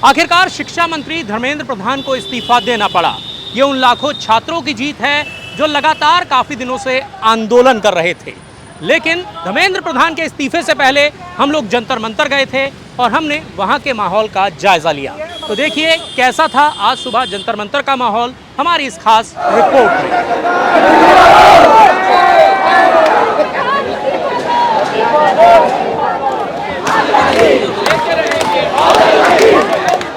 आखिरकार शिक्षा मंत्री धर्मेंद्र प्रधान को इस्तीफा देना पड़ा। ये उन लाखों छात्रों की जीत है जो लगातार काफी दिनों से आंदोलन कर रहे थे। लेकिन धर्मेंद्र प्रधान के इस्तीफे से पहले हम लोग जंतर मंतर गए थे और हमने वहां के माहौल का जायजा लिया। तो देखिए कैसा था आज सुबह जंतर मंतर का माहौल हमारी इस खास रिपोर्ट में।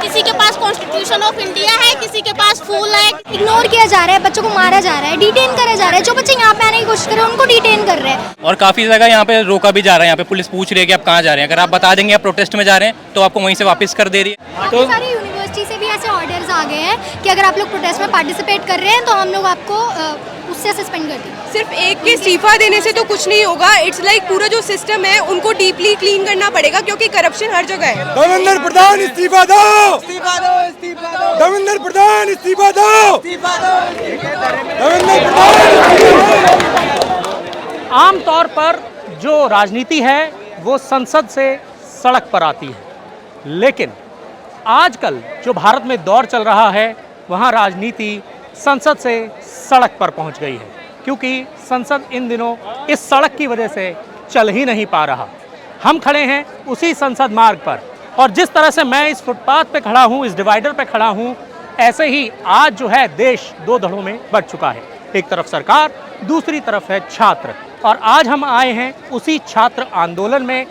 किसी के पास कॉन्स्टिट्यूशन ऑफ इंडिया है, किसी के पास फूल है। इग्नोर किया जा रहा है, बच्चों को मारा जा रहा है, डिटेन करे जा रहे हैं। जो बच्चे यहाँ पे आने की कोशिश कर रहे हैं उनको डिटेन कर रहे हैं। और काफी जगह यहाँ पे रोका भी जा रहा है। यहाँ पे पुलिस पूछ रही है कि आप कहाँ जा रहे हैं। अगर आप बता देंगे आप प्रोटेस्ट में जा रहे हैं तो आपको वहीं से वापस कर दे रही है। तो सारी यूनिवर्सिटी से भी ऐसे ऑर्डर्स आ गए हैं कि अगर आप लोग प्रोटेस्ट में पार्टिसिपेट कर रहे हैं तो हम लोग आपको उससे सस्पेंड कर देंगे। सिर्फ एक के इस्तीफा देने से तो कुछ नहीं होगा। इट्स लाइक पूरा जो सिस्टम है उनको डीपली क्लीन करना पड़ेगा क्योंकि करप्शन हर जगह है। धर्मेंद्र प्रधान इस्तीफा दो, इस्तीफा दो, इस्तीफा दो। धर्मेंद्र प्रधान इस्तीफा दो, इस्तीफा दो। धर्मेंद्र प्रधान। आमतौर पर जो राजनीति है वो संसद से सड़क पर आती है, लेकिन आजकल जो भारत में दौर चल रहा है वहाँ राजनीति संसद से सड़क पर पहुँच गई है, क्योंकि संसद इन दिनों इस सड़क की वजह से चल ही नहीं पा रहा। हम खड़े हैं उसी संसद मार्ग पर और जिस तरह से मैं इस फुटपाथ पे खड़ा हूँ, इस डिवाइडर पे खड़ा हूँ, ऐसे ही आज जो है देश दो धड़ों में बंट चुका है। एक तरफ सरकार, दूसरी तरफ है छात्र। और आज हम आए हैं उसी छात्र आंदोलन में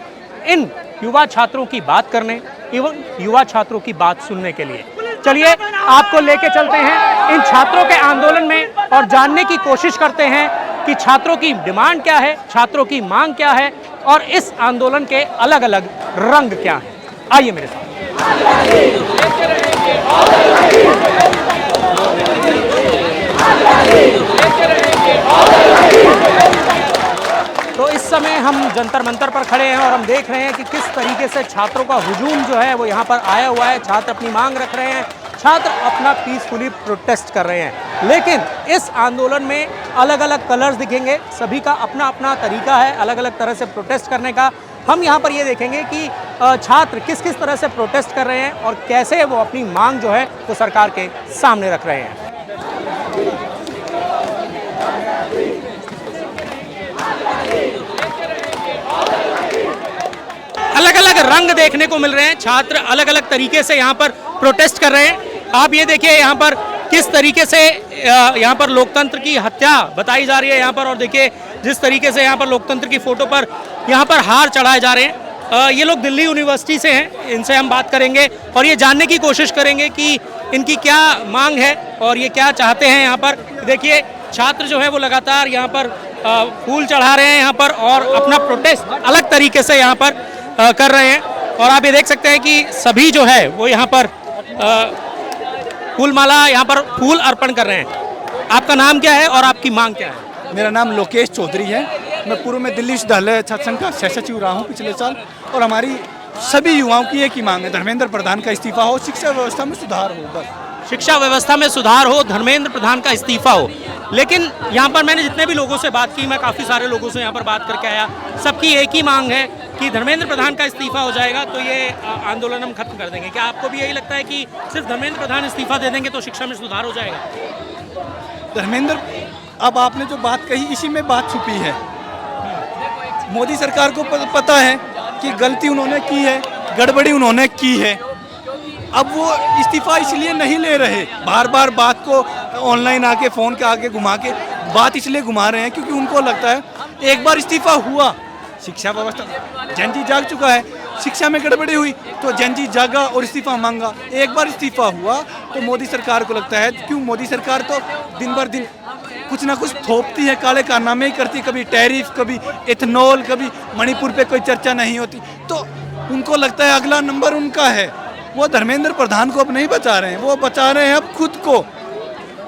इन युवा छात्रों की बात करने एवं युवा छात्रों की बात सुनने के लिए। चलिए आपको लेके चलते हैं इन छात्रों के आंदोलन में और जानने की कोशिश करते हैं कि छात्रों की डिमांड क्या है, छात्रों की मांग क्या है और इस आंदोलन के अलग अलग रंग क्या हैं। आइए मेरे साथ। तो इस समय हम जंतर मंतर पर खड़े हैं और हम देख रहे हैं कि किस तरीके से छात्रों का हुजूम जो है वो यहाँ पर आया हुआ है। छात्र अपनी मांग रख रहे हैं, छात्र अपना पीसफुली प्रोटेस्ट कर रहे हैं। लेकिन इस आंदोलन में अलग अलग कलर्स दिखेंगे, सभी का अपना अपना तरीका है अलग अलग तरह से प्रोटेस्ट करने का। हम यहाँ पर ये देखेंगे कि छात्र किस किस तरह से प्रोटेस्ट कर रहे हैं और कैसे वो अपनी मांग जो है वो सरकार के सामने रख रहे हैं। अलग अलग रंग देखने को मिल रहे हैं, छात्र अलग अलग तरीके से यहाँ पर प्रोटेस्ट कर रहे हैं। आप ये देखिए यहाँ पर किस तरीके से यहाँ पर लोकतंत्र की हत्या बताई जा रही है यहाँ पर, और देखिए जिस तरीके से यहाँ पर लोकतंत्र की फोटो पर यहाँ पर हार चढ़ाए जा रहे हैं। ये लोग दिल्ली यूनिवर्सिटी से हैं, इनसे हम बात करेंगे और ये जानने की कोशिश करेंगे कि इनकी क्या मांग है और ये क्या चाहते हैं। यहाँ पर देखिए छात्र जो है वो लगातार यहाँ पर फूल चढ़ा रहे हैं यहाँ पर और अपना प्रोटेस्ट अलग तरीके से यहाँ पर कर रहे हैं। और आप ये देख सकते हैं कि सभी जो है वो यहाँ पर फूल माला यहाँ पर फूल अर्पण कर रहे हैं। आपका नाम क्या है और आपकी मांग क्या है? मेरा नाम लोकेश चौधरी है। मैं पूर्व में दिल्ली विश्वविद्यालय छात्र संघ का सह सचिव रहा हूँ पिछले साल। और हमारी सभी युवाओं की एक ही मांग है, धर्मेंद्र प्रधान का इस्तीफा हो, शिक्षा व्यवस्था में सुधार हो। बस शिक्षा व्यवस्था में सुधार हो, धर्मेंद्र प्रधान का इस्तीफा हो। लेकिन यहाँ पर मैंने जितने भी लोगों से बात की, मैं काफ़ी सारे लोगों से यहाँ पर बात करके आया, सबकी एक ही मांग है कि धर्मेंद्र प्रधान का इस्तीफा हो जाएगा तो ये आंदोलन हम खत्म कर देंगे। क्या आपको भी यही लगता है कि सिर्फ धर्मेंद्र प्रधान इस्तीफा दे देंगे तो शिक्षा में सुधार हो जाएगा? धर्मेंद्र, अब आपने जो बात कही इसी में बात छुपी है। मोदी सरकार को पता है कि गलती उन्होंने की है, गड़बड़ी उन्होंने की है। अब वो इस्तीफा इसलिए नहीं ले रहे, बार बार बात को ऑनलाइन आके फ़ोन के आगे घुमा के बात इसलिए घुमा रहे हैं क्योंकि उनको लगता है एक बार इस्तीफा हुआ, शिक्षा व्यवस्था जनजी जाग चुका है, शिक्षा में गड़बड़ी हुई तो जनजी जागा और इस्तीफा मांगा। एक बार इस्तीफा हुआ तो मोदी सरकार को लगता है, क्यों मोदी सरकार तो दिन भर दिन कुछ ना कुछ थोपती है, काले कारनामे ही करती, कभी टैरिफ, कभी इथेनॉल, कभी मणिपुर पे कोई चर्चा नहीं होती। तो उनको लगता है अगला नंबर उनका है। वो धर्मेंद्र प्रधान को अब नहीं बचा रहे हैं, वो बचा रहे हैं अब खुद को,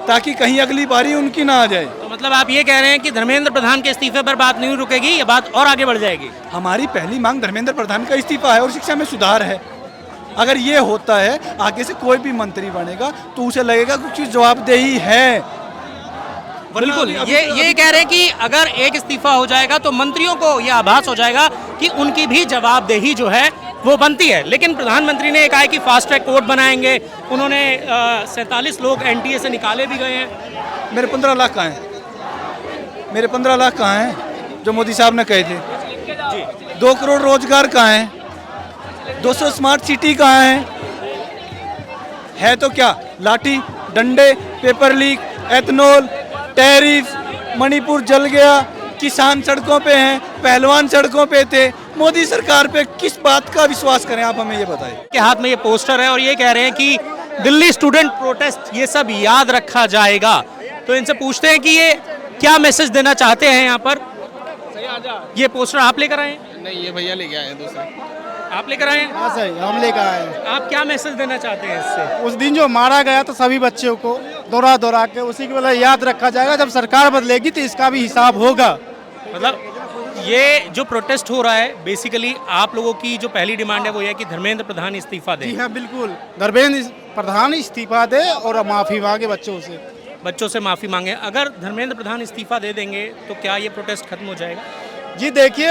ताकि कहीं अगली बारी उनकी ना आ जाए। तो मतलब आप ये कह रहे हैं कि धर्मेंद्र प्रधान के इस्तीफे पर बात नहीं रुकेगी, ये बात और आगे बढ़ जाएगी? हमारी पहली मांग धर्मेंद्र प्रधान का इस्तीफा है और शिक्षा में सुधार है। अगर ये होता है, आगे से कोई भी मंत्री बनेगा तो उसे लगेगा कुछ जवाबदेही है। बिल्कुल, ये कह रहे हैं कि अगर एक इस्तीफा हो जाएगा तो मंत्रियों को यह आभास हो जाएगा कि उनकी भी जवाबदेही जो है वो बनती है। लेकिन प्रधानमंत्री ने कहा है कि फास्ट ट्रैक कोर्ट बनाएंगे। उन्होंने 47 लोग एनटीए से निकाले भी गए हैं। मेरे 15 लाख कहाँ हैं? मेरे 15 लाख कहाँ हैं जो मोदी साहब ने कहे थे? 2 करोड़ रोजगार कहाँ हैं? 200 स्मार्ट सिटी कहाँ है तो क्या? लाठी डंडे, paper leak, ethanol, tariff, Manipur जल गया, किसान सड़कों पे हैं, पहलवान सड़कों पे थे। मोदी सरकार पे किस बात का विश्वास करें, आप हमें ये बताएं। के हाथ में ये पोस्टर है और ये कह रहे हैं कि दिल्ली स्टूडेंट प्रोटेस्ट ये सब याद रखा जाएगा। तो इनसे पूछते हैं कि ये क्या मैसेज देना चाहते हैं यहाँ पर। ये पोस्टर आप लेकर आए हैं? नहीं, ये भैया लेके आए हैं दूसरे। आप लेकर आए हैं? हाँ सही, हम लेकर आए हैं। आप क्या मैसेज देना चाहते हैं इससे? उस दिन जो मारा गया तो सभी बच्चों को दोहरा दोहरा के उसी की वजह याद रखा जाएगा। जब सरकार बदलेगी तो इसका भी हिसाब होगा। मतलब ये जो प्रोटेस्ट हो रहा है, बेसिकली आप लोगों की जो पहली डिमांड है वो ये कि धर्मेंद्र प्रधान इस्तीफा जी दें। हाँ बिल्कुल, धर्मेंद्र प्रधान इस्तीफा दे और माफी मांगे बच्चों से माफी मांगे। अगर धर्मेंद्र प्रधान इस्तीफा दे देंगे तो क्या ये प्रोटेस्ट खत्म हो जाएगा? जी देखिए,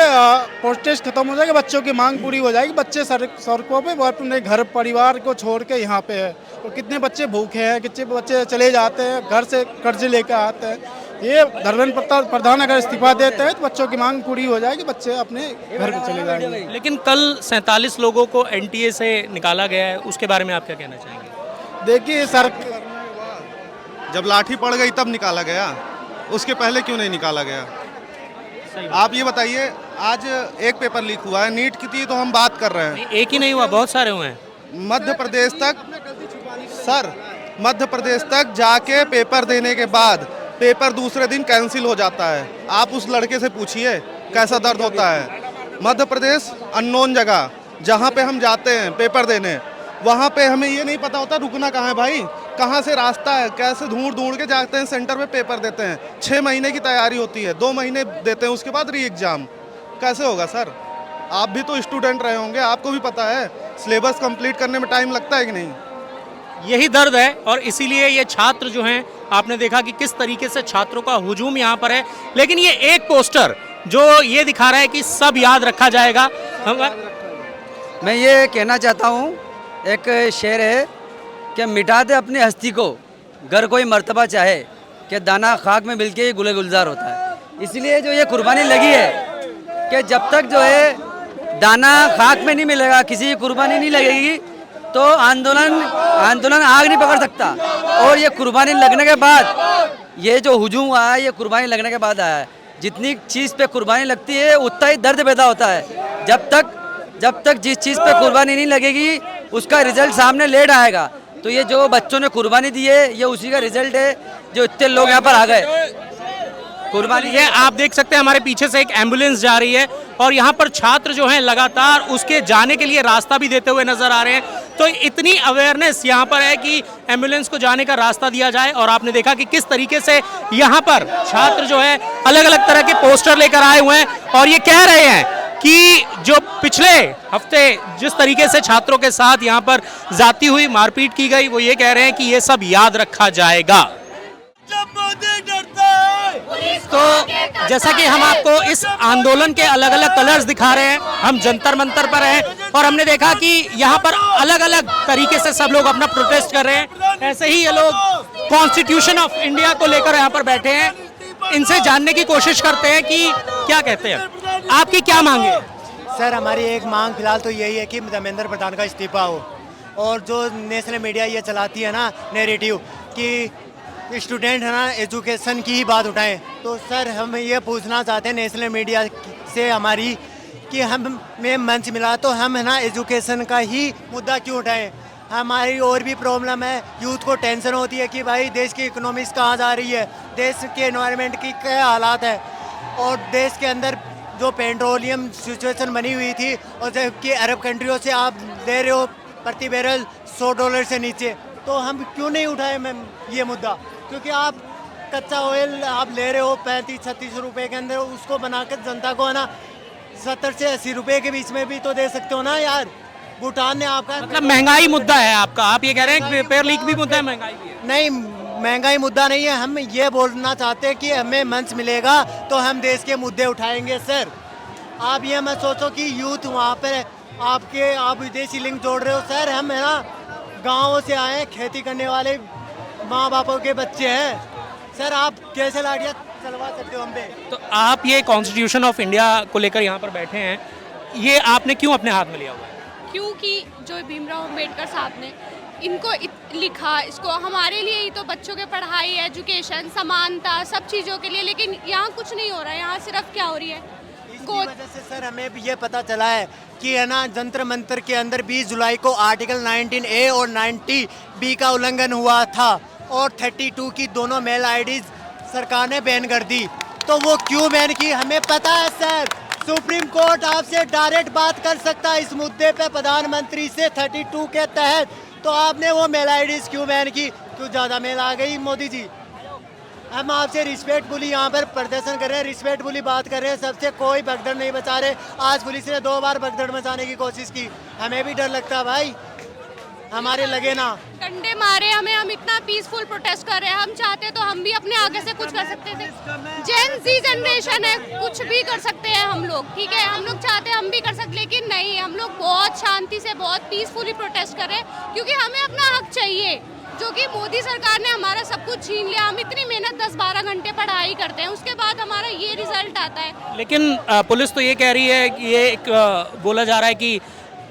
प्रोटेस्ट खत्म हो जाएगा, बच्चों की मांग पूरी हो जाएगी। बच्चे सड़कों पे वो अपने घर परिवार को छोड़ के यहाँ पे है। तो कितने बच्चे भूखे हैं, कितने बच्चे चले जाते हैं, घर से कर्जे लेकर आते हैं। ये धर्मेंद्र प्रधान अगर इस्तीफा देते हैं तो बच्चों की मांग पूरी हो जाएगी, बच्चे अपने घर को चले जाएंगे। लेकिन कल 47 लोगों को एनटीए से निकाला गया है, उसके बारे में आप क्या कहना चाहेंगे? देखिए सर, जब लाठी पड़ गई तब निकाला गया, उसके पहले क्यों नहीं निकाला गया? आप ये बताइए, आज एक पेपर लीक हुआ है, नीट की थी तो हम बात कर रहे हैं। एक ही नहीं हुआ, बहुत सारे हुए हैं। मध्य प्रदेश तक सर, मध्य प्रदेश तक जाके पेपर देने के बाद पेपर दूसरे दिन कैंसिल हो जाता है। आप उस लड़के से पूछिए कैसा दर्द होता है। मध्य प्रदेश अननोन जगह, जहाँ पे हम जाते हैं पेपर देने, वहाँ पे हमें ये नहीं पता होता रुकना कहाँ है भाई, कहाँ से रास्ता है, कैसे ढूंढ के जाते हैं सेंटर पे पेपर देते हैं। 6 महीने की तैयारी होती है, 2 महीने देते हैं, उसके बाद री एग्ज़ाम। कैसे होगा सर? आप भी तो स्टूडेंट रहे होंगे, आपको भी पता है सिलेबस कंप्लीट करने में टाइम लगता है कि नहीं। यही दर्द है और इसीलिए ये छात्र जो हैं, आपने देखा कि किस तरीके से छात्रों का हुजूम यहाँ पर है। लेकिन ये एक पोस्टर जो ये दिखा रहा है कि सब याद रखा जाएगा। मैं ये कहना चाहता हूँ, एक शेर है कि मिटा दे अपनी हस्ती को, घर कोई मर्तबा चाहे, कि दाना खाक में मिलके ये गुले गुलजार होता है। इसलिए जो ये कुर्बानी लगी है कि जब तक जो है दाना खाक में नहीं मिलेगा, किसी की कुर्बानी नहीं लगेगी, तो आंदोलन आग नहीं पकड़ सकता। और ये कुर्बानी लगने के बाद, ये जो हुजूम हुआ है, ये कुर्बानी लगने के बाद आया है। जितनी चीज़ पे कुर्बानी लगती है उतना ही दर्द पैदा होता है। जब तक जिस चीज़ पे कुर्बानी नहीं लगेगी उसका रिजल्ट सामने लेट आएगा। तो ये जो बच्चों ने कुर्बानी दी है, ये उसी का रिजल्ट है जो इतने लोग यहाँ पर आ गए। कुर्बानी ये आप देख सकते हैं, हमारे पीछे से एक एम्बुलेंस जा रही है और यहाँ पर छात्र जो हैं लगातार उसके जाने के लिए रास्ता भी देते हुए नजर आ रहे हैं। तो इतनी अवेयरनेस यहाँ पर है कि एम्बुलेंस को जाने का रास्ता दिया जाए। और आपने देखा कि किस तरीके से यहाँ पर छात्र जो है अलग अलग तरह के पोस्टर लेकर आए हुए हैं और ये कह रहे हैं कि जो पिछले हफ्ते जिस तरीके से छात्रों के साथ यहाँ पर जाती हुई मारपीट की गई, वो ये कह रहे हैं कि ये सब याद रखा जाएगा। तो जैसा कि हम आपको इस आंदोलन के अलग अलग कलर्स दिखा रहे हैं, हम जंतर मंतर पर हैं और हमने देखा कि यहाँ पर अलग अलग तरीके से सब लोग अपना प्रोटेस्ट कर रहे हैं। ऐसे ही ये लोग कॉन्स्टिट्यूशन ऑफ इंडिया को लेकर यहाँ पर बैठे हैं। इनसे जानने की कोशिश करते हैं कि क्या कहते हैं। आपकी क्या मांग है? सर, हमारी एक मांग फिलहाल तो यही है कि धर्मेंद्र प्रधान का इस्तीफा हो। और जो नेशनल मीडिया ये चलाती है ना नैरेटिव कि स्टूडेंट है ना एजुकेशन की ही बात उठाएं, तो सर हम ये पूछना चाहते हैं नेशनल मीडिया से हमारी कि हमें मंच मिला तो हम है ना एजुकेशन का ही मुद्दा क्यों उठाएं। हमारी और भी प्रॉब्लम है, यूथ को टेंशन होती है कि भाई देश की इकोनॉमिक्स कहाँ जा रही है, देश के एनवायरनमेंट की क्या हालात है। और देश के अंदर जो पेट्रोलियम सिचुएशन बनी हुई थी और जबकि अरब कंट्रियों से आप दे रहे हो प्रति बैरल $100 से नीचे, तो हम क्यों नहीं उठाए मैम ये मुद्दा? क्योंकि आप कच्चा ऑयल आप ले रहे हो 35-36 रुपए के अंदर, उसको बनाकर जनता को है ना 70 से 80 रुपए के बीच में भी तो दे सकते हो ना यार। भूटान ने आपका मतलब महंगाई मुद्दा है आपका, आप ये कह रहे हैं कि पेपर लीक भी मुद्दा है, महंगाई भी है? नहीं, महंगाई मुद्दा नहीं है। हम ये बोलना चाहते हैं कि हमें मंच मिलेगा तो हम देश के मुद्दे उठाएंगे। सर, आप ये मत सोचो कि यूथ वहाँ पर आप विदेशी लिंक जोड़ रहे हो सर। हम है ना गाँव से आए हैं, खेती करने वाले माँ बापों के बच्चे हैं सर। आप कैसे लाठियाँ चलवा सकते हो हम पे? तो आप ये कॉन्स्टिट्यूशन ऑफ इंडिया को लेकर यहाँ पर बैठे हैं, ये आपने क्यों अपने हाथ में लिया हुआ है? क्योंकि जो भीमराव अम्बेडकर साहब ने इनको लिखा, इसको हमारे लिए ही तो, बच्चों के पढ़ाई, एजुकेशन, समानता, सब चीज़ों के लिए। लेकिन यहाँ कुछ नहीं हो रहा है, यहाँ सिर्फ क्या हो रही है, इसकी वजह से सर हमें भी ये पता चला है कि है ना जंतर मंतर के अंदर 20 जुलाई को आर्टिकल 19A और 90B का उल्लंघन हुआ था और 32 की दोनों मेल आईडीज सरकार ने बैन कर दी। तो वो क्यों बैन की हमें पता है सर। सुप्रीम कोर्ट आपसे डायरेक्ट बात कर सकता है इस मुद्दे पे प्रधानमंत्री से 32 के तहत। तो आपने वो मेल आईडीज क्यों बैन की? क्यों ज़्यादा मेल आ गई मोदी जी? हम आपसे रिस्पेक्टफुली यहाँ पर प्रदर्शन कर रहे हैं, रिस्पेक्टफुली बात कर रहे हैं, सबसे कोई भगदड़ नहीं मचा रहे। आज पुलिस ने 2 बार भगदड़ मचाने की कोशिश की, हमें भी डर लगता है भाई, हमारे लगे ना डंडे मारे हमें। हम इतना पीसफुल प्रोटेस्ट कर रहे हैं, हम चाहते तो हम भी अपने आगे से कुछ कर सकते थे। जेन जी जनरेशन है, कुछ भी कर सकते हैं हम लोग, ठीक है। हम लोग चाहते हैं हम भी कर सकते, लेकिन नहीं, हम लोग बहुत शांति से, बहुत पीसफुली प्रोटेस्ट कर रहे हैं क्योंकि हमें अपना हक चाहिए, जो कि मोदी सरकार ने हमारा सब कुछ छीन लिया। हम इतनी मेहनत 10-12 घंटे पढ़ाई करते हैं, उसके बाद हमारा ये रिजल्ट आता है। लेकिन पुलिस तो ये कह रही है कि ये एक बोला जा रहा है कि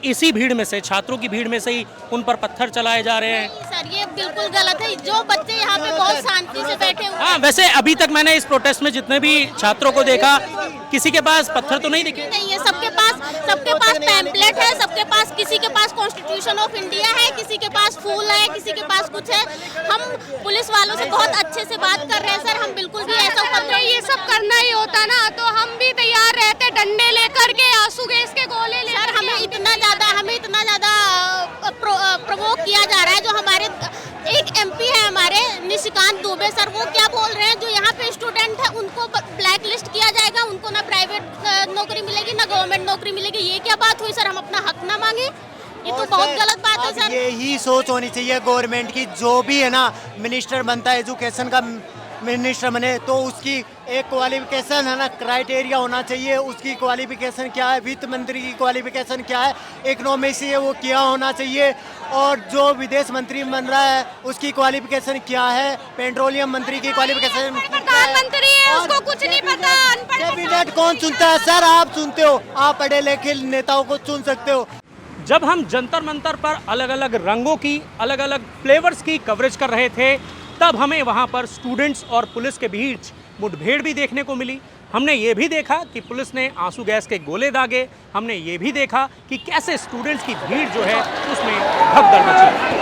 इसी भीड़ में से, छात्रों की भीड़ में से ही उन पर पत्थर चलाए जा रहे हैं। सर ये बिल्कुल गलत है। जो बच्चे यहाँ पे बहुत शांति से बैठे हुए हाँ, वैसे अभी तक मैंने इस प्रोटेस्ट में जितने भी छात्रों को देखा, किसी के पास पत्थर तो नहीं दिखे। नहीं है, सबके पास पैम्पलेट है, सबके पास, किसी के पास कॉन्स्टिट्यूशन ऑफ इंडिया है, किसी के पास फूल है, किसी के पास कुछ है। हम पुलिस वालों से बहुत अच्छे से बात कर रहे हैं सर, हम बिल्कुल भी ऐसा उपद्रव, ये सब करना ही होता ना तो हम भी तैयार रहते, डंडे लेकर के, आंसू गैस के गोले लेकर। सर हमें इतना ज़्यादा प्रवोक किया जा रहा है। जो हमारे एक MP है हमारे निशिकांत दुबे सर, वो क्या बोल रहे हैं, जो यहाँ पे स्टूडेंट है उनको ब्लैक लिस्ट किया जाएगा, उनको ना प्राइवेट नौकरी मिलेगी ना गवर्नमेंट नौकरी मिलेगी। ये क्या बात हुई सर? हम अपना हक ना मांगे? ये तो बहुत गलत बात है सर। यही सोच होनी चाहिए गवर्नमेंट की। जो भी है ना मिनिस्टर बनता है, एजुकेशन का मिनिस्टर बने, तो उसकी एक क्वालिफिकेशन है ना, क्राइटेरिया होना चाहिए। उसकी क्वालिफिकेशन क्या है, वित्त मंत्री की क्वालिफिकेशन क्या है, इकोनॉमी से वो क्या होना चाहिए, और जो विदेश मंत्री बन रहा है उसकी क्वालिफिकेशन क्या है, पेट्रोलियम मंत्री की क्वालिफिकेशन, प्रधानमंत्री है उसको कुछ नहीं पता। कैबिनेट कौन चुनता है सर? आप चुनते हो, आप पढ़े लिखे नेताओं को चुन सकते हो। जब हम जंतर मंतर पर अलग अलग रंगों की, अलग अलग फ्लेवर्स की कवरेज कर रहे थे, तब हमें वहां पर स्टूडेंट्स और पुलिस के बीच मुठभेड़ भी देखने को मिली। हमने ये भी देखा कि पुलिस ने आंसू गैस के गोले दागे। हमने ये भी देखा कि कैसे स्टूडेंट्स की भीड़ जो है उसमें भगदड़ मची।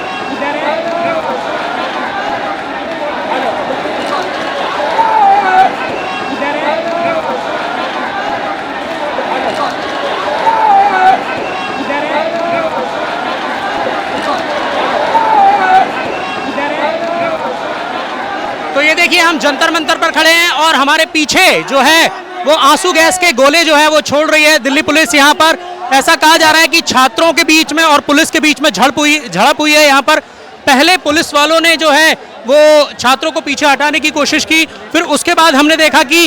तो ये देखिए, हम जंतर मंतर पर खड़े हैं और हमारे पीछे जो है वो आंसू गैस के गोले जो है वो छोड़ रही है दिल्ली पुलिस। यहाँ पर ऐसा कहा जा रहा है कि छात्रों के बीच में और पुलिस के बीच में झड़प हुई है। यहाँ पर पहले पुलिस वालों ने जो है वो छात्रों को पीछे हटाने की कोशिश की, फिर उसके बाद हमने देखा कि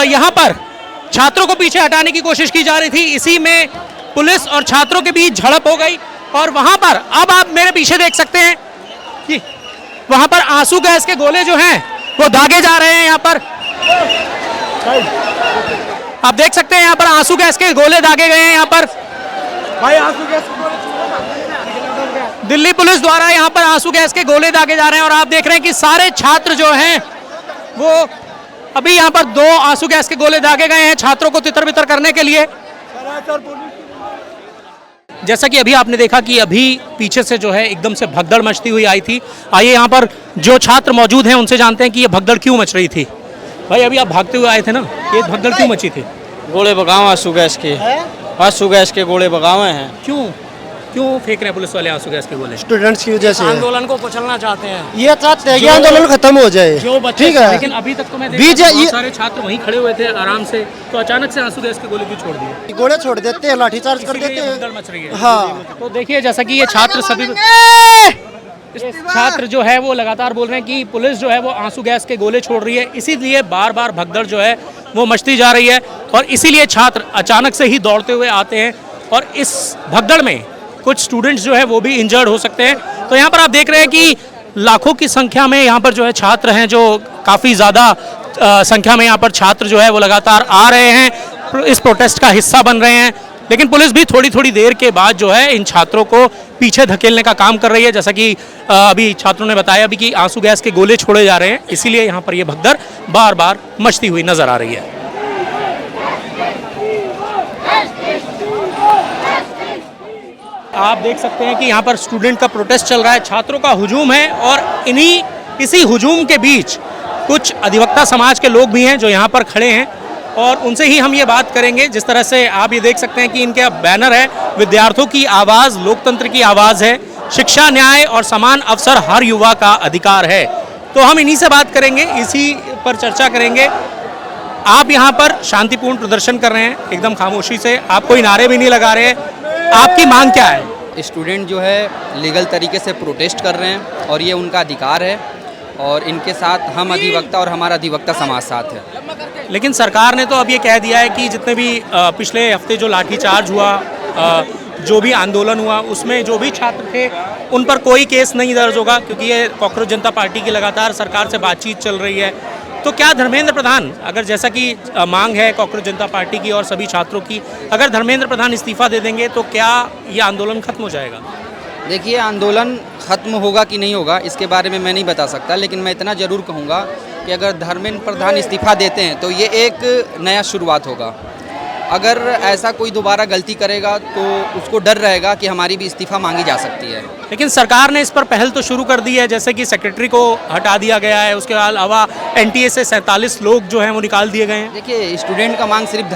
यहाँ पर छात्रों को पीछे हटाने की कोशिश की जा रही थी। इसी में पुलिस और छात्रों के बीच झड़प हो गई और वहाँ पर अब आप मेरे पीछे देख सकते हैं कि वहां पर आंसू गैस के गोले जो हैं वो दागे जा रहे हैं। यहाँ पर आप देख सकते हैं, यहाँ पर आंसू गैस के गोले दागे गए हैं। यहाँ पर भाई आंसू गैस दिल्ली पुलिस द्वारा यहाँ पर आंसू गैस के गोले दागे जा रहे हैं और आप देख रहे हैं कि सारे छात्र जो हैं वो अभी यहाँ पर 2 आंसू गैस के गोले दागे गए हैं छात्रों को तितर बितर करने के लिए। जैसा कि अभी आपने देखा कि अभी पीछे से जो है एकदम से भगदड़ मचती हुई आई थी। आइए यहाँ पर जो छात्र मौजूद हैं उनसे जानते हैं कि ये भगदड़ क्यों मच रही थी। भाई अभी आप भागते हुए आए थे ना, ये भगदड़ क्यों मची थी? गोले बगाव आंसू गैस के गोले बगावे हैं। क्यों फेंक रहे हैं पुलिस वाले आंसू गैस के गोले? स्टूडेंट्स की वजह से आंदोलन को कुचलना चाहते हैं। ये चाहते हैं कि आंदोलन खत्म हो जाए, ठीक है। लेकिन अभी तक तो मैं देख रहा हूं बहुत सारे छात्र वहीं खड़े हुए थे आराम से, तो अचानक से आंसू गैस के गोले क्यों छोड़ दिए? गोले छोड़ देते हैं, लाठीचार्ज कर देते हैं, भगदड़ मच रही है। हाँ। तो देखिए, जैसा कि ये छात्र सभी छात्र जो है वो लगातार बोल रहे हैं कि पुलिस जो है वो आंसू गैस के गोले छोड़ रही है, इसीलिए बार बार भगदड़ जो है वो मचती जा रही है और इसीलिए छात्र अचानक से ही दौड़ते हुए आते हैं और इस भगदड़ में कुछ स्टूडेंट्स जो है वो भी इंजर्ड हो सकते हैं। तो यहाँ पर आप देख रहे हैं कि लाखों की संख्या में यहाँ पर जो है छात्र हैं, जो काफ़ी ज़्यादा संख्या में यहाँ पर छात्र जो है वो लगातार आ रहे हैं, इस प्रोटेस्ट का हिस्सा बन रहे हैं। लेकिन पुलिस भी थोड़ी थोड़ी देर के बाद जो है इन छात्रों को पीछे धकेलने का काम कर रही है। जैसा कि अभी छात्रों ने बताया अभी कि आंसू गैस के गोले छोड़े जा रहे हैं, इसीलिए यहाँ पर ये भगदड़ बार बार मचती हुई नजर आ रही है। आप देख सकते हैं कि यहाँ पर स्टूडेंट का प्रोटेस्ट चल रहा है, छात्रों का हुजूम है और इसी हुजूम के बीच कुछ अधिवक्ता समाज के लोग भी हैं जो यहाँ पर खड़े हैं और उनसे ही हम ये बात करेंगे। जिस तरह से आप ये देख सकते हैं कि इनके बैनर है, विद्यार्थियों की आवाज़ लोकतंत्र की आवाज़ है, शिक्षा न्याय और समान अवसर हर युवा का अधिकार है। तो हम इन्हीं से बात करेंगे, इसी पर चर्चा करेंगे। आप यहाँ पर शांतिपूर्ण प्रदर्शन कर रहे हैं एकदम खामोशी से, आप कोई नारे भी नहीं लगा रहे, आपकी मांग क्या है? स्टूडेंट जो है लीगल तरीके से प्रोटेस्ट कर रहे हैं और ये उनका अधिकार है और इनके साथ हम अधिवक्ता और हमारा अधिवक्ता समाज साथ है। लेकिन सरकार ने तो अब ये कह दिया है कि जितने भी पिछले हफ्ते जो लाठीचार्ज हुआ, जो भी आंदोलन हुआ, उसमें जो भी छात्र थे उन पर कोई केस नहीं दर्ज होगा, क्योंकि ये कांग्रेस जनता पार्टी की लगातार सरकार से बातचीत चल रही है। तो क्या धर्मेंद्र प्रधान, अगर जैसा कि मांग है कांग्रेस जनता पार्टी की और सभी छात्रों की, अगर धर्मेंद्र प्रधान इस्तीफा दे देंगे तो क्या ये आंदोलन खत्म हो जाएगा? देखिए, आंदोलन ख़त्म होगा कि नहीं होगा इसके बारे में मैं नहीं बता सकता, लेकिन मैं इतना ज़रूर कहूँगा कि अगर धर्मेंद्र प्रधान इस्तीफा देते हैं तो ये एक नया शुरुआत होगा। अगर ऐसा कोई दोबारा गलती करेगा तो उसको डर रहेगा कि हमारी भी इस्तीफा मांगी जा सकती है। लेकिन सरकार ने इस पर पहल तो शुरू कर दी है, जैसे कि सेक्रेटरी को हटा दिया गया है, उसके अलावा एनटीए से 47 लोग जो हैं वो निकाल दिए गए हैं। देखिए, स्टूडेंट का मांग सिर्फ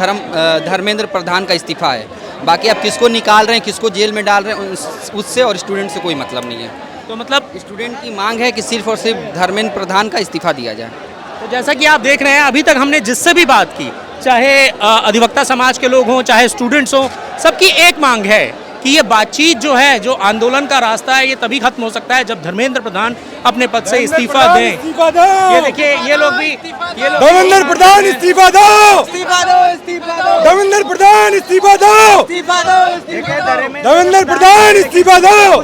धर्मेंद्र प्रधान का इस्तीफा है, बाकी आप किसको निकाल रहे हैं, किसको जेल में डाल रहे हैं, उससे और स्टूडेंट से कोई मतलब नहीं है। तो मतलब स्टूडेंट की मांग है कि सिर्फ और सिर्फ धर्मेंद्र प्रधान का इस्तीफा दिया जाए। तो जैसा कि आप देख रहे हैं, अभी तक हमने जिससे भी बात की, चाहे अधिवक्ता समाज के लोग हों, चाहे स्टूडेंट्स हों, सबकी एक मांग है कि ये बातचीत जो है, जो आंदोलन का रास्ता है, ये तभी खत्म हो सकता है जब धर्मेंद्र प्रधान अपने पद से इस्तीफा दें। ये देखिए, ये लोग भी, धर्मेंद्र प्रधान इस्तीफा दो, धर्मेंद्र प्रधान इस्तीफा दो, धर्मेंद्र प्रधान इस्तीफा दो।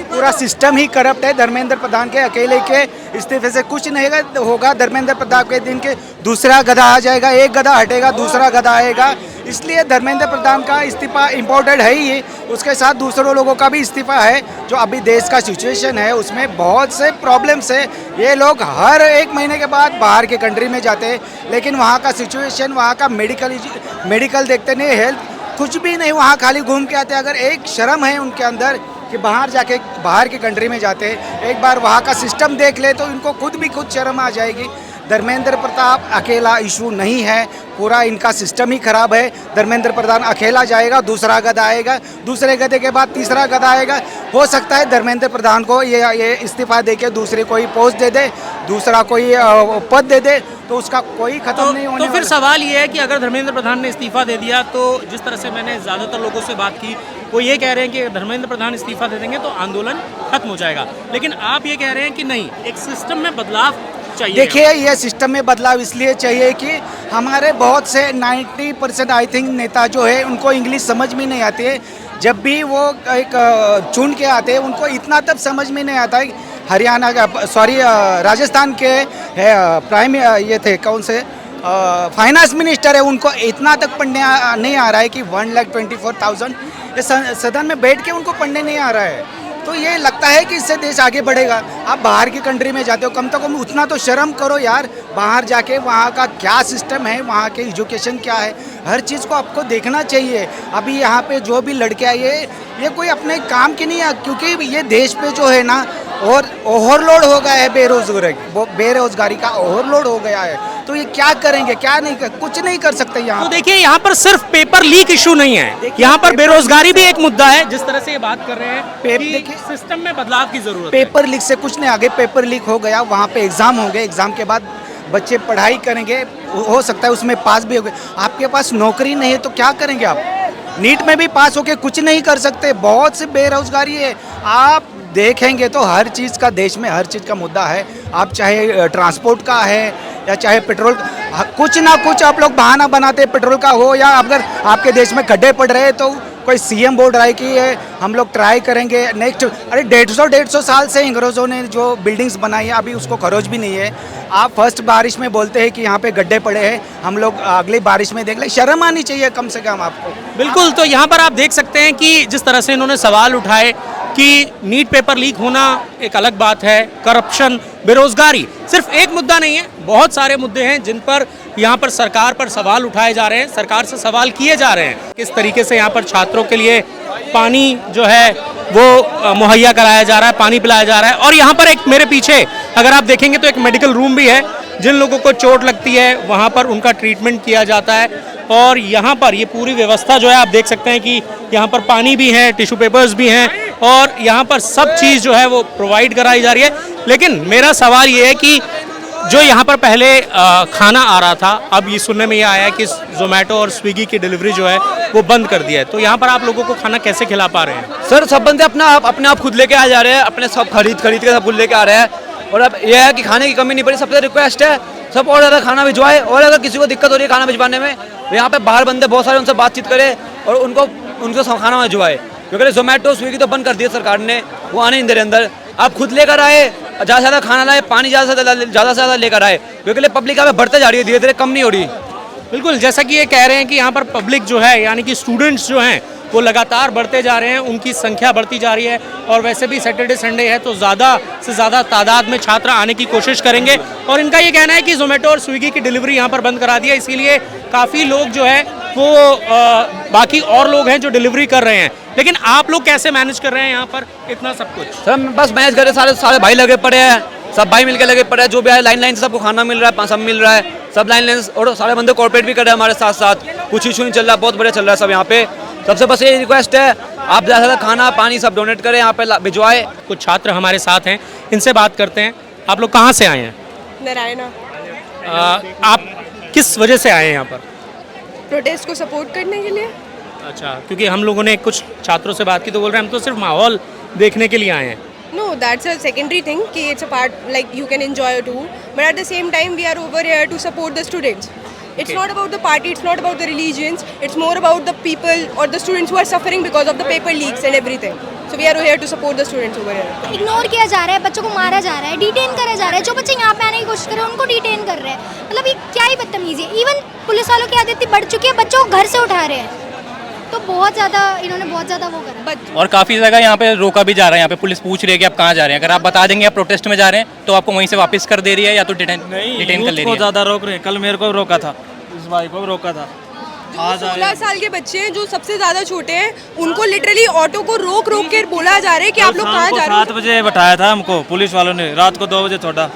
पूरा सिस्टम ही करप्ट है। धर्मेंद्र प्रधान के अकेले के इस्तीफे से कुछ नहीं होगा। धर्मेंद्र प्रधान के दिन के दूसरा गधा आ जाएगा, एक गधा हटेगा दूसरा गधा आएगा। इसलिए धर्मेंद्र प्रधान का इस्तीफा इम्पोर्टेंट है ही, उसके साथ दूसरों लोगों का भी इस्तीफा है। जो अभी देश का सिचुएशन है उसमें बहुत से प्रॉब्लम्स है। ये लोग हर एक महीने के बाद बाहर के कंट्री में जाते हैं, लेकिन वहाँ का सिचुएशन, वहाँ का मेडिकल देखते नहीं, हेल्थ कुछ भी नहीं, वहाँ खाली घूम के आते हैं। अगर एक शर्म है उनके अंदर कि बाहर के कंट्री में जाते हैं, एक बार वहाँ का सिस्टम देख ले तो इनको खुद शर्म आ जाएगी। धर्मेंद्र प्रताप अकेला इशू नहीं है, पूरा इनका सिस्टम ही खराब है। धर्मेंद्र प्रधान अकेला जाएगा, दूसरा गधा आएगा, दूसरे गधे के बाद तीसरा गधा आएगा। हो सकता है धर्मेंद्र प्रधान को ये इस्तीफा देके दूसरे कोई पोस्ट दे दे, दूसरा कोई पद दे दे, तो उसका कोई खत्म नहीं होने। तो फिर सवाल ये है कि अगर धर्मेंद्र प्रधान ने इस्तीफा दे दिया, तो जिस तरह से मैंने ज़्यादातर लोगों से बात की, वो ये कह रहे हैं कि धर्मेंद्र प्रधान इस्तीफा दे देंगे तो आंदोलन खत्म हो जाएगा। लेकिन आप ये कह रहे हैं कि नहीं, एक सिस्टम में बदलाव चाहिए। देखिए, ये सिस्टम में बदलाव इसलिए चाहिए कि हमारे बहुत से 90% आई थिंक नेता जो है उनको इंग्लिश समझ में नहीं आती है। जब भी वो एक चुन के आते हैं उनको इतना तब समझ में नहीं आता है। हरियाणा राजस्थान के प्राइम ये थे कौन से फाइनेंस मिनिस्टर है, उनको इतना तक पढ़ने नहीं आ रहा है कि 1,24,000 सदन में बैठ के उनको पढ़ने नहीं आ रहा है। तो ये लगता है कि इससे देश आगे बढ़ेगा। आप बाहर की कंट्री में जाते हो, कम से कम उतना तो शर्म करो यार, बाहर जाके वहाँ का क्या सिस्टम है, वहाँ के एजुकेशन क्या है, हर चीज़ को आपको देखना चाहिए। अभी यहाँ पे जो भी लड़के आए ये कोई अपने काम की नहीं है, क्योंकि ये देश पे जो है ना और ओवरलोड हो गया है, बेरोजगारी का ओवरलोड हो गया है। तो ये क्या करेंगे, क्या नहीं कुछ नहीं कर सकते यहाँ। तो देखिए, यहाँ पर सिर्फ पेपर लीक इशू नहीं है, यहाँ पर बेरोजगारी भी एक मुद्दा है। जिस तरह से ये बात कर रहे हैं कि सिस्टम में बदलाव की जरूरत है। पेपर लीक से कुछ नहीं, आगे पेपर लीक हो गया, वहाँ पे एग्जाम होंगे, एग्जाम के बाद बच्चे पढ़ाई करेंगे, हो सकता है उसमें पास भी हो गए। आपके पास नौकरी नहीं है तो क्या करेंगे आप? नीट में भी पास होके कुछ नहीं कर सकते, बहुत सी बेरोजगारी है। आप देखेंगे तो हर चीज़ का देश में हर चीज़ का मुद्दा है। आप चाहे ट्रांसपोर्ट का है या चाहे पेट्रोल, कुछ ना कुछ आप लोग बहाना बनाते हैं, पेट्रोल का हो या अगर आपके देश में गड्ढे पड़ रहे हैं तो कोई सीएम बोल रहा है कि ये हम लोग ट्राई करेंगे नेक्स्ट। अरे 150 साल से अंग्रेज़ों ने जो बिल्डिंग्स बनाई है अभी उसको खरोच भी नहीं है। आप फर्स्ट बारिश में बोलते हैं कि यहाँ पे गड्ढे पड़े हैं, हम लोग अगली बारिश में देख लें। शर्म आनी चाहिए कम से कम आपको। बिल्कुल, तो यहाँ पर आप देख सकते हैं कि जिस तरह से इन्होंने सवाल उठाए कि नीट पेपर लीक होना एक अलग बात है, करप्शन, बेरोजगारी सिर्फ एक मुद्दा नहीं है, बहुत सारे मुद्दे हैं जिन पर यहाँ पर सरकार पर सवाल उठाए जा रहे हैं, सरकार से सवाल किए जा रहे हैं। किस तरीके से यहाँ पर छात्रों के लिए पानी जो है वो मुहैया कराया जा रहा है, पानी पिलाया जा रहा है। और यहाँ पर एक मेरे पीछे अगर आप देखेंगे तो एक मेडिकल रूम भी है, जिन लोगों को चोट लगती है वहाँ पर उनका ट्रीटमेंट किया जाता है। और यहाँ पर ये पूरी व्यवस्था जो है आप देख सकते हैं कि यहाँ पर पानी भी है, टिश्यू पेपर्स भी हैं और यहाँ पर सब चीज़ जो है वो प्रोवाइड कराई जा रही है। लेकिन मेरा सवाल ये है कि जो यहाँ पर पहले खाना आ रहा था, अब ये सुनने में ये आया है कि जोमेटो और स्विगी की डिलीवरी जो है वो बंद कर दिया है, तो यहाँ पर आप लोगों को खाना कैसे खिला पा रहे हैं? सर सब बंदे अपने आप खुद लेके आ जा रहे हैं, अपने सब खरीद के सब खुद लेके आ रहे हैं। और अब यह है कि खाने की कमी नहीं पड़ी। सबसे रिक्वेस्ट है सब और ज़्यादा खाना भिजवाए, और अगर किसी को दिक्कत हो रही है खाना भिजवाने में तो यहाँ पे बाहर बंदे बहुत सारे, उनसे बातचीत करें और उनको खाना भिजवाए। क्योंकि जोमेटो स्विगी तो बंद कर दिया सरकार ने, वो आने नहीं दे रहे अंदर। आप खुद लेकर आए, ज़्यादा से ज़्यादा खाना लाए, पानी ज़्यादा से ज़्यादा लेकर आए, क्योंकि पब्लिक यहाँ पे बढ़ते जा रही है, धीरे धीरे कम नहीं हो रही। बिल्कुल, जैसा कि ये कह रहे हैं कि यहाँ पर पब्लिक जो है यानी कि स्टूडेंट्स जो हैं वो लगातार बढ़ते जा रहे हैं, उनकी संख्या बढ़ती जा रही है। और वैसे भी सैटरडे संडे है तो ज़्यादा से ज़्यादा तादाद में छात्र आने की कोशिश करेंगे। और इनका ये कहना है कि जोमेटो और स्विगी की डिलीवरी यहाँ पर बंद करा दिया, इसीलिए काफ़ी लोग जो है वो बाकी और लोग हैं जो डिलीवरी कर रहे हैं। लेकिन आप लोग कैसे मैनेज कर रहे हैं यहाँ पर इतना सब कुछ? सर बस मैनेज कर रहे, सारे भाई लगे पड़े हैं, सब भाई मिलकर लगे पड़े हैं। जो भी आए लाइन से सबको खाना मिल रहा है, सब मिल रहा है, सब लाइन और सारे बंदे कोऑपरेट भी कर रहे हैं हमारे साथ साथ। कुछ इशू नहीं चल रहा, बहुत बढ़िया चल रहा है सब यहाँ पे। सबसे बस ये रिक्वेस्ट है, आप ज़्यादा से ज़्यादा खाना पानी सब डोनेट करें, यहाँ पे भिजवाए। कुछ छात्र हमारे साथ हैं, इनसे बात करते हैं। आप लोग कहाँ से आए हैं? नारायणा। आप किस वजह से आए हैं यहाँ पर? प्रोटेस्ट को सपोर्ट करने के लिए। अच्छा, क्योंकि हम लोगों ने कुछ छात्रों से बात की तो बोल रहे हैं हम तो सिर्फ माहौल देखने के लिए आए हैं। No, that's a secondary thing. कि it's a part like you can enjoy too, but at the same time we are over here to support the students. It's not about the party, it's not about the religions. It's more about the people or the students who are suffering because of the paper leaks and everything. So we are here to support the students over here. Ignore किया जा रहा है, बच्चों को मारा जा रहा है, डिटेन करा जा रहा है। जो बच्चे यहाँ पे आने की कोशिश कर रहे हैं उनको डिटेन कर रहे हैं। मतलब ये क्या ही बदतमीजी है। इवन पुलिस वालों की आदत बढ़ चुकी है, बच्चों को घर से उठा रहे हैं। तो बहुत ज़्यादा इन्होंने बहुत ज़्यादा वो करा। और काफ़ी जगह यहाँ पे रोका भी जा रहा है, यहाँ पे पुलिस पूछ रही है कि आप कहाँ जा रहे हैं। अगर आप बता देंगे आप प्रोटेस्ट में जा रहे हैं तो आपको वहीं से वापस कर दे रही है या तो डिटेन कर ले रही है। ज़्यादा रोक रहे हैं, कल मेरे को रोका था, इस भाई को रोका था। 16 साल के बच्चे हैं जो सबसे ज़्यादा छोटे हैं, उनको लिटरली ऑटो को रोक के बोला जा रहा है कि आप लोग कहाँ जा रहे हैं। 7 बजे बैठाया था हमको पुलिस वालों ने, रात को 2 बजे छोड़ा।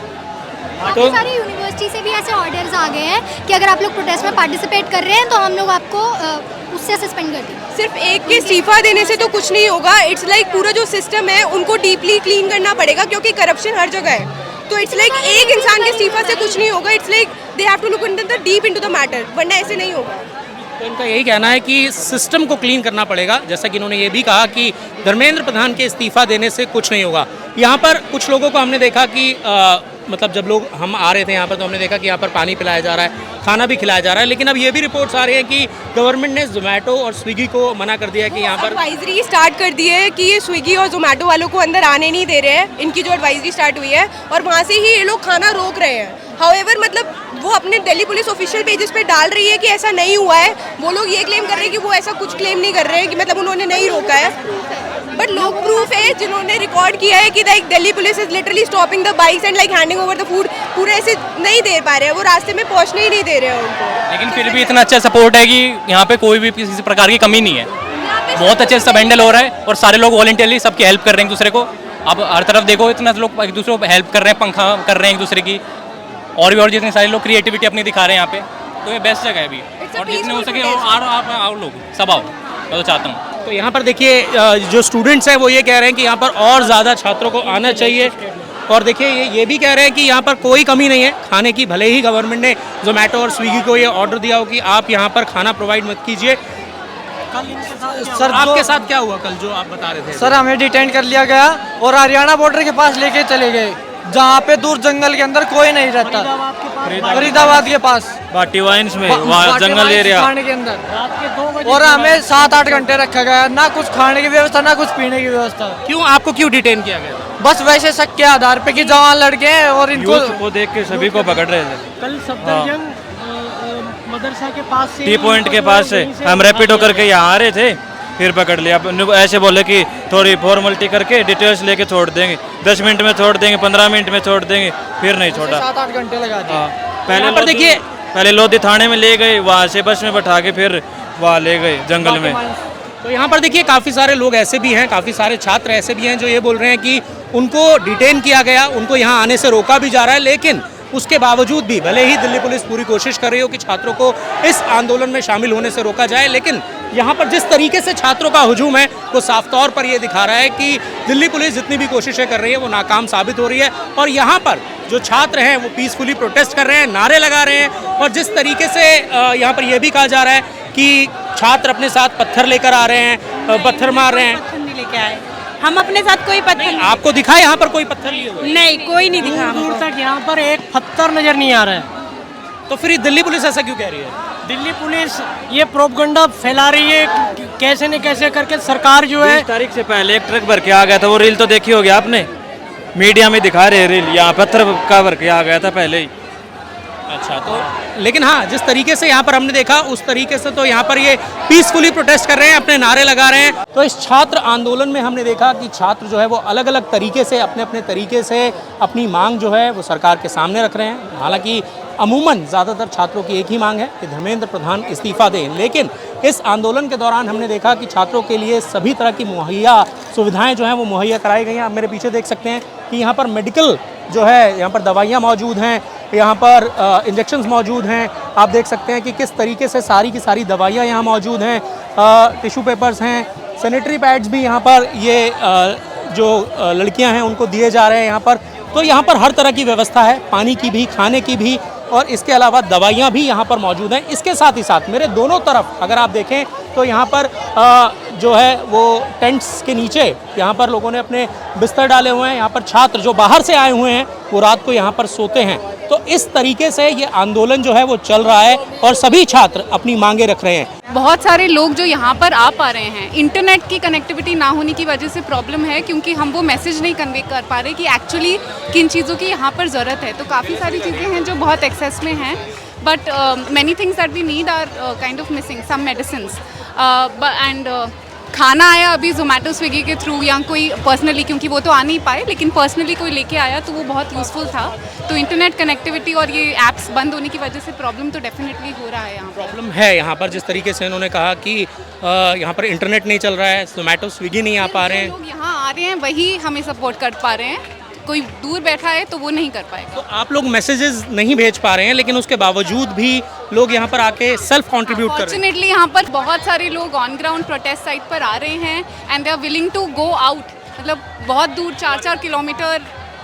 काफ़ी सारी यूनिवर्सिटी से भी ऐसे ऑर्डर्स आ गए हैं कि अगर आप लोग प्रोटेस्ट में पार्टिसिपेट कर रहे हैं तो हम लोग आपको उससे सस्पेंड कर देंगे। सिर्फ एक के इस्तीफा देने से तो कुछ नहीं होगा। इट्स लाइक पूरा जो सिस्टम है उनको डीपली क्लीन करना पड़ेगा, क्योंकि करप्शन हर जगह है। तो इट्स लाइक एक इंसान के इस्तीफा से कुछ नहीं होगा। It's like they have to look into the deep into the matter, वरना ऐसे नहीं होगा। तो इनका यही कहना है कि सिस्टम को क्लीन करना पड़ेगा। जैसा कि इन्होंने ये भी कहा कि धर्मेंद्र प्रधान के इस्तीफा देने से कुछ नहीं होगा। यहाँ पर कुछ लोगों को हमने देखा कि मतलब जब लोग हम आ रहे थे यहाँ पर तो हमने देखा कि यहाँ पर पानी पिलाया जा रहा है, खाना भी खिलाया जा रहा है। लेकिन अब ये भी रिपोर्ट्स आ रही है कि गवर्नमेंट ने जोमेटो और स्विगी को मना कर दिया है कि यहाँ पर एडवाइजरी स्टार्ट कर दी है कि ये स्विगी और जोमेटो वालों को अंदर आने नहीं दे रहे हैं। इनकी जो एडवाइजरी स्टार्ट हुई है और वहाँ से ही ये लोग खाना रोक रहे हैं। हाउएवर मतलब वो अपने दिल्ली पुलिस ऑफिशियल पेजेस पे डाल रही है कि ऐसा नहीं हुआ है। वो लोग ये क्लेम कर रहे हैं कि वो ऐसा कुछ क्लेम नहीं कर रहे हैं कि मतलब उन्होंने नहीं रोका है। बट लोग प्रूफ है जिन्होंने रिकॉर्ड किया है कि like Delhi police is literally stopping the bikes and like handing over the food. पूरे ऐसे नहीं दे पा रहे हैं, वो रास्ते में पहुंचने ही नहीं दे रहे हैं उनको। लेकिन फिर भी इतना अच्छा सपोर्ट है कि यहाँ पे कोई भी किसी प्रकार की कमी नहीं है। बहुत अच्छे से सब हैंडल हो रहा है और सारे लोग वॉलंटियरली सबकी हेल्प कर रहे हैं एक दूसरे को। अब हर तरफ देखो इतना लोग एक दूसरे को हेल्प कर रहे हैं, पंखा कर रहे हैं एक दूसरे की। और भी जितने सारे लोग क्रिएटिविटी अपनी दिखा रहे हैं यहाँ पे, तो ये बेस्ट जगह है अभी। और जितने हो सके आप आओ लोग सब आओ, मैं तो चाहता हूँ। तो यहाँ पर देखिए जो स्टूडेंट्स हैं वो ये कह रहे हैं कि यहाँ पर और ज़्यादा छात्रों को आना चाहिए। और देखिए ये भी कह रहे हैं कि यहाँ पर कोई कमी नहीं है खाने की। भले ही गवर्नमेंट ने जोमेटो और स्विगी को ये ऑर्डर दिया हो कि आप यहाँ पर खाना प्रोवाइड मत कीजिए, सर आपके साथ क्या हुआ कल जो आप बता रहे थे? सर हमें डिटेन कर लिया गया और हरियाणा बॉर्डर के पास लेके चले गए, जहाँ पे दूर जंगल के अंदर कोई नहीं रहता। फरीदाबाद के पास भाटी वाइन्स में, वहाँ जंगल एरिया खाने के अंदर, और हमें 7-8 घंटे रखा गया, ना कुछ खाने की व्यवस्था ना कुछ पीने की व्यवस्था। क्यों आपको क्यों डिटेन किया गया? बस वैसे शक के आधार पे कि जवान लड़के हैं और इनको को देख के सभी को पकड़ रहे थे। कल सफदरजंग मदरसा के पास से, टी पॉइंट के पास से हम रैपिडो करके यहाँ आ रहे थे, फिर पकड़ लिया। ऐसे बोले कि थोड़ी फॉर्मेलिटी करके डिटेल्स लेके छोड़ देंगे, 10 मिनट में छोड़ देंगे, 15 मिनट में छोड़ देंगे, फिर नहीं छोड़ा। 7-8 घंटे लगा दिए। पहले पर देखिए, पहले लोधी थाने में ले गए, वहाँ से बस में बैठा के फिर वहाँ ले गए जंगल में। तो यहाँ पर देखिए काफ़ी सारे लोग ऐसे भी हैं, काफ़ी सारे छात्र ऐसे भी हैं जो ये बोल रहे हैं कि उनको डिटेन किया गया, उनको यहाँ आने से रोका भी जा रहा है, लेकिन उसके बावजूद भी भले ही दिल्ली पुलिस पूरी कोशिश कर रही हो कि छात्रों को इस आंदोलन में शामिल होने से रोका जाए, लेकिन यहाँ पर जिस तरीके से छात्रों का हुजूम है वो साफ तौर पर ये दिखा रहा है कि दिल्ली पुलिस जितनी भी कोशिशें कर रही है वो नाकाम साबित हो रही है। और यहाँ पर जो छात्र हैं वो पीसफुली प्रोटेस्ट कर रहे हैं, नारे लगा रहे हैं, और जिस तरीके से यहाँ पर यह भी कहा जा रहा है कि छात्र अपने साथ पत्थर लेकर आ रहे हैं, पत्थर मार रहे हैं। पत्थर नहीं लेके आए हम, अपने साथ कोई पत्थर नहीं। आपको दिखा यहाँ पर कोई पत्थर लिए हुए? नहीं, कोई नहीं दिखा हमको। दूर तक यहाँ पर एक पत्थर नजर नहीं आ रहा है। तो फिर दिल्ली पुलिस ऐसा क्यों कह रही है? दिल्ली पुलिस ये प्रोपगंडा फैला रही है, कैसे न कैसे करके सरकार जो है। 20 तारीख से पहले एक ट्रक भर के आ गया था, वो रील तो देखी होगी आपने, मीडिया में दिखा रहे रील, यहाँ पत्थर का भर के आ गया था पहले ही। अच्छा, तो लेकिन हाँ, जिस तरीके से यहाँ पर हमने देखा उस तरीके से तो यहाँ पर ये पीसफुली प्रोटेस्ट कर रहे हैं, अपने नारे लगा रहे हैं। तो इस छात्र आंदोलन में हमने देखा कि छात्र जो है वो अलग अलग तरीके से अपने अपने तरीके से अपनी मांग जो है वो सरकार के सामने रख रहे हैं। हालांकि अमूमन ज़्यादातर छात्रों की एक ही मांग है कि धर्मेंद्र प्रधान इस्तीफ़ा दें, लेकिन इस आंदोलन के दौरान हमने देखा कि छात्रों के लिए सभी तरह की मुहैया सुविधाएं जो हैं वो मुहैया कराई गई हैं। आप मेरे पीछे देख सकते हैं कि यहाँ पर मेडिकल जो है, यहाँ पर दवाइयाँ मौजूद हैं, यहाँ पर इंजेक्शंस मौजूद हैं। आप देख सकते हैं कि किस तरीके से सारी की सारी दवाइयाँ यहाँ मौजूद हैं, टिश्यू पेपर्स हैं, सैनिटरी पैड्स भी यहाँ पर ये जो लड़कियाँ हैं उनको दिए जा रहे हैं यहाँ पर। तो यहाँ पर हर तरह की व्यवस्था है, पानी की भी, खाने की भी, और इसके अलावा दवाइयाँ भी यहाँ पर मौजूद हैं। इसके साथ ही साथ मेरे दोनों तरफ अगर आप देखें तो यहाँ पर जो है वो टेंट्स के नीचे यहाँ पर लोगों ने अपने बिस्तर डाले हुए हैं। यहाँ पर छात्र जो बाहर से आए हुए हैं वो रात को यहाँ पर सोते हैं। तो इस तरीके से ये आंदोलन जो है वो चल रहा है और सभी छात्र अपनी मांगे रख रहे हैं। बहुत सारे लोग जो यहाँ पर आ पा रहे हैं, इंटरनेट की कनेक्टिविटी ना होने की वजह से प्रॉब्लम है, क्योंकि हम वो मैसेज नहीं कन्वे कर पा रहे कि एक्चुअली किन चीज़ों की यहाँ पर ज़रूरत है। तो काफ़ी सारी चीज़ें हैं जो बहुत एक्सेस में हैं, but many things that we need are kind of missing, some medicines and खाना आया अभी जोमेटो स्विगी के थ्रू, या कोई पर्सनली, क्योंकि वो तो आ नहीं पाए, लेकिन पर्सनली कोई लेके आया तो वो बहुत यूज़फुल था। तो इंटरनेट कनेक्टिविटी और ये ऐप्स बंद होने की वजह से प्रॉब्लम तो डेफिनेटली हो रहा है। यहाँ प्रॉब्लम है यहाँ पर, जिस तरीके से इन्होंने कहा कि यहाँ पर इंटरनेट नहीं चल रहा है, जोमेटो स्विगी नहीं आ पा रहे हैं। लोग यहाँ आ रहे हैं वही हमें सपोर्ट कर पा रहे हैं, कोई दूर बैठा है तो वो नहीं कर पाएगा। तो आप लोग मैसेजेस नहीं भेज पा रहे हैं, लेकिन उसके बावजूद भी लोग यहाँ पर आके सेल्फ कंट्रीब्यूट कर रहे हैं। फॉर्चुनेटली यहाँ पर बहुत सारे लोग ऑन ग्राउंड प्रोटेस्ट साइट पर आ रहे हैं and they are willing to go out. मतलब बहुत दूर 4-4 किलोमीटर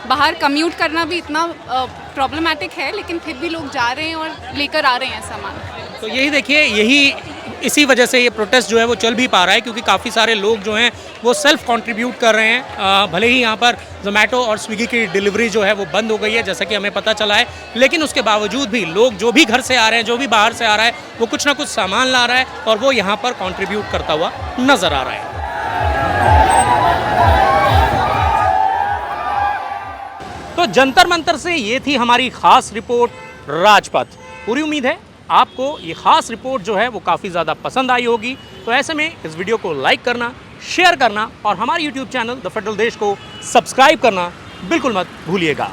बाहर कम्यूट करना भी इतना प्रॉब्लमेटिक है, लेकिन फिर भी लोग जा रहे हैं और लेकर आ रहे हैं सामान। तो यही देखिए, इसी वजह से ये प्रोटेस्ट जो है वो चल भी पा रहा है, क्योंकि काफ़ी सारे लोग जो हैं वो सेल्फ कंट्रीब्यूट कर रहे हैं। भले ही यहाँ पर जोमेटो और स्विगी की डिलीवरी जो है वो बंद हो गई है, जैसा कि हमें पता चला है, लेकिन उसके बावजूद भी लोग जो भी घर से आ रहे हैं, जो भी बाहर से आ रहा है, वो कुछ ना कुछ सामान ला रहा है और वो यहाँ पर कंट्रीब्यूट करता हुआ नज़र आ रहा है। तो जंतर मंतर से ये थी हमारी खास रिपोर्ट राजपथ। पूरी उम्मीद है आपको ये खास रिपोर्ट जो है वो काफ़ी ज़्यादा पसंद आई होगी। तो ऐसे में इस वीडियो को लाइक करना, शेयर करना और हमारे YouTube चैनल द फेडरल देश को सब्सक्राइब करना बिल्कुल मत भूलिएगा।